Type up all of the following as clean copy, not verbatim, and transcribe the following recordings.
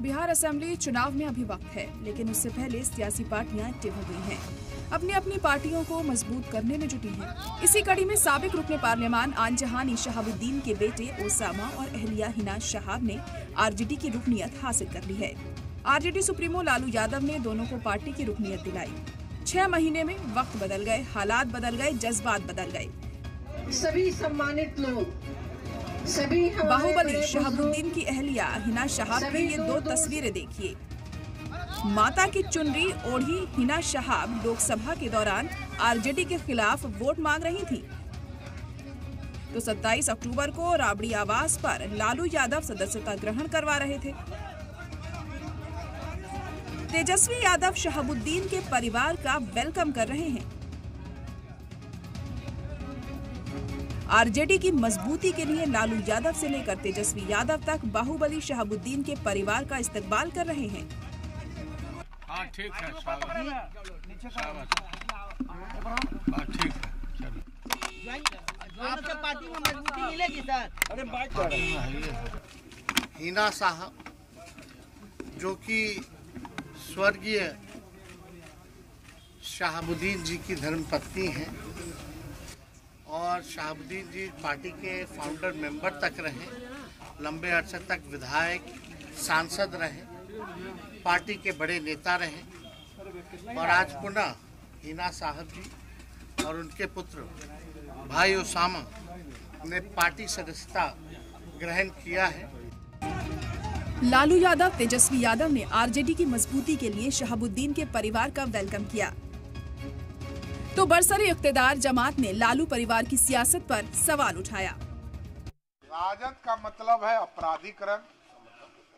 Bihar assembly चुनाव में अभी वक्त है, लेकिन उससे पहले सियासी पार्टियां एक्टिव हो गई हैं। अपनी अपनी पार्टियों को मजबूत करने में जुटी हैं। इसी कड़ी में साबिक रुकने पार्लियामान आनजहानी शहाबुद्दीन के बेटे ओसामा और अहलिया हिना शहाब ने आरजेडी की रुकनियत हासिल कर ली है। आरजेडी सुप्रीमो लालू यादव ने दोनों को पार्टी की रुकनियत दिलाई। 6 महीने में वक्त बदल गए, हालात बदल गए, जज्बात बदल गए। सभी सम्मानित लोग, बाहुबली शहाबुद्दीन की अहलिया हिना शहाब की ये 2 तस्वीरें देखिए। माता की चुनरी ओढ़ी हिना शहाब लोकसभा के दौरान आरजेडी के खिलाफ वोट मांग रही थी, तो 27 अक्टूबर को राबड़ी आवास पर लालू यादव सदस्यता ग्रहण करवा रहे थे। तेजस्वी यादव शहाबुद्दीन के परिवार का वेलकम कर रहे हैं। आरजेडी की मजबूती के लिए लालू यादव से लेकर तेजस्वी यादव तक बाहुबली शहाबुद्दीन के परिवार का इस्तकबाल कर रहे हैं। हाँ ठीक है, ठीक है। पार्टी में मजबूती मिलेगी सर। हिना साहब जो कि स्वर्गीय शहाबुद्दीन जी की धर्मपत्नी हैं और शहाबुद्दीन जी पार्टी के फाउंडर मेंबर तक रहे, लंबे अरसे तक विधायक सांसद रहे, पार्टी के बड़े नेता रहे और आज पुनः हिना साहब जी और उनके पुत्र भाई ओसामा ने पार्टी सदस्यता ग्रहण किया है। लालू यादव, तेजस्वी यादव ने आरजेडी की मजबूती के लिए शहाबुद्दीन के परिवार का वेलकम किया, तो बरसरे इख्तिदार जमात ने लालू परिवार की सियासत पर सवाल उठाया। राजद का मतलब है अपराधीकरण,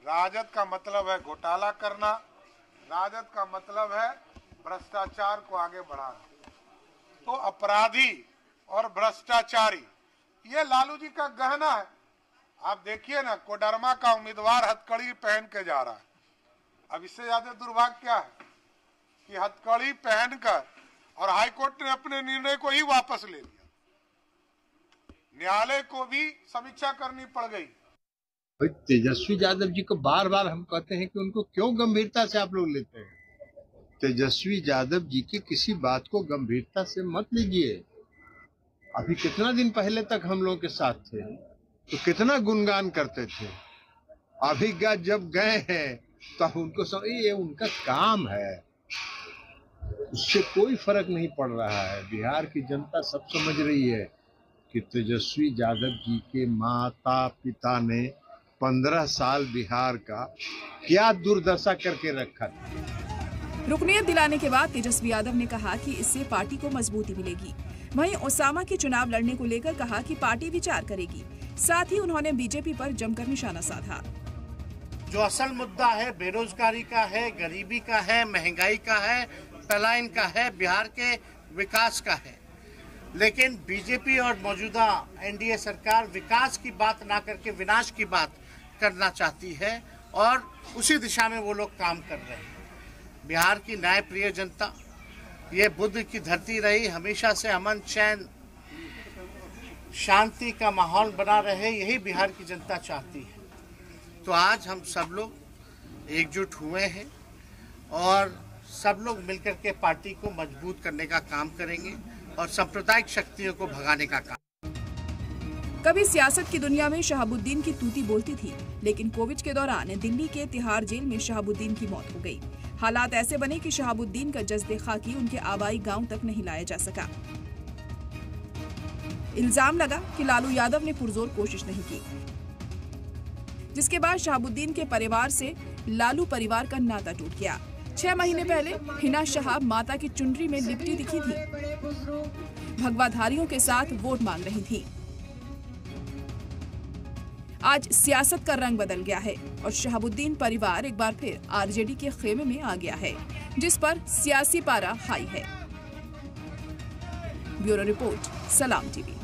राजद का मतलब है घोटाला करना, राजद का मतलब है भ्रष्टाचार को आगे बढ़ाना। तो अपराधी और भ्रष्टाचारी ये लालू जी का गहना है। आप देखिए ना, कोडरमा का उम्मीदवार हथकड़ी पहन के जा रहा है। अब इससे ज्यादा दुर्भाग्य क्या है कि हथकड़ी पहनकर, और हाईकोर्ट ने अपने निर्णय को ही वापस ले लिया, न्यायालय को भी समीक्षा करनी पड़ गई। तेजस्वी यादव जी को बार बार हम कहते हैं कि उनको क्यों गंभीरता से आप लोग लेते हैं। तेजस्वी यादव जी की किसी बात को गंभीरता से मत लीजिए। अभी कितना दिन पहले तक हम लोग के साथ थे तो कितना गुणगान करते थे। अभी जब गए हैं तो उनको ये उनका काम है, उससे कोई फर्क नहीं पड़ रहा है। बिहार की जनता सब समझ रही है कि तेजस्वी यादव जी के माता पिता ने 15 साल बिहार का क्या दुर्दशा करके रखा था। रुकनियत दिलाने के बाद तेजस्वी यादव ने कहा कि इससे पार्टी को मजबूती मिलेगी। वहीं ओसामा के चुनाव लड़ने को लेकर कहा कि पार्टी विचार करेगी। साथ ही उन्होंने बीजेपी पर जमकर निशाना साधा। जो असल मुद्दा है बेरोजगारी का है, गरीबी का है, महंगाई का है, पलायन का है, बिहार के विकास का है। लेकिन बीजेपी और मौजूदा एनडीए सरकार विकास की बात ना करके विनाश की बात करना चाहती है और उसी दिशा में वो लोग काम कर रहे हैं। बिहार की न्याय प्रिय जनता, ये बुद्ध की धरती रही, हमेशा से अमन चैन शांति का माहौल बना रहे, यही बिहार की जनता चाहती है। तो आज हम सब लोग एकजुट हुए हैं और सब लोग मिलकर के पार्टी को मजबूत करने का काम करेंगे और सांप्रदायिक शक्तियों को भगाने का काम। कभी सियासत की दुनिया में शहाबुद्दीन की तूती बोलती थी, लेकिन कोविड के दौरान दिल्ली के तिहाड़ जेल में शहाबुद्दीन की मौत हो गई। हालात ऐसे बने कि शहाबुद्दीन का जज्दे खाकी उनके आबाई गांव तक नहीं लाया जा सका। इल्जाम लगा कि लालू यादव ने पुरजोर कोशिश नहीं की, जिसके बाद शहाबुद्दीन के परिवार से लालू परिवार का नाता टूट गया। 6 महीने पहले हिना शहाब माता की चुनरी में लिपटी दिखी थी, भगवाधारियों के साथ वोट मांग रही थी। आज सियासत का रंग बदल गया है और शहाबुद्दीन परिवार एक बार फिर आरजेडी के खेमे में आ गया है, जिस पर सियासी पारा हाई है। ब्यूरो रिपोर्ट, सलाम टीवी।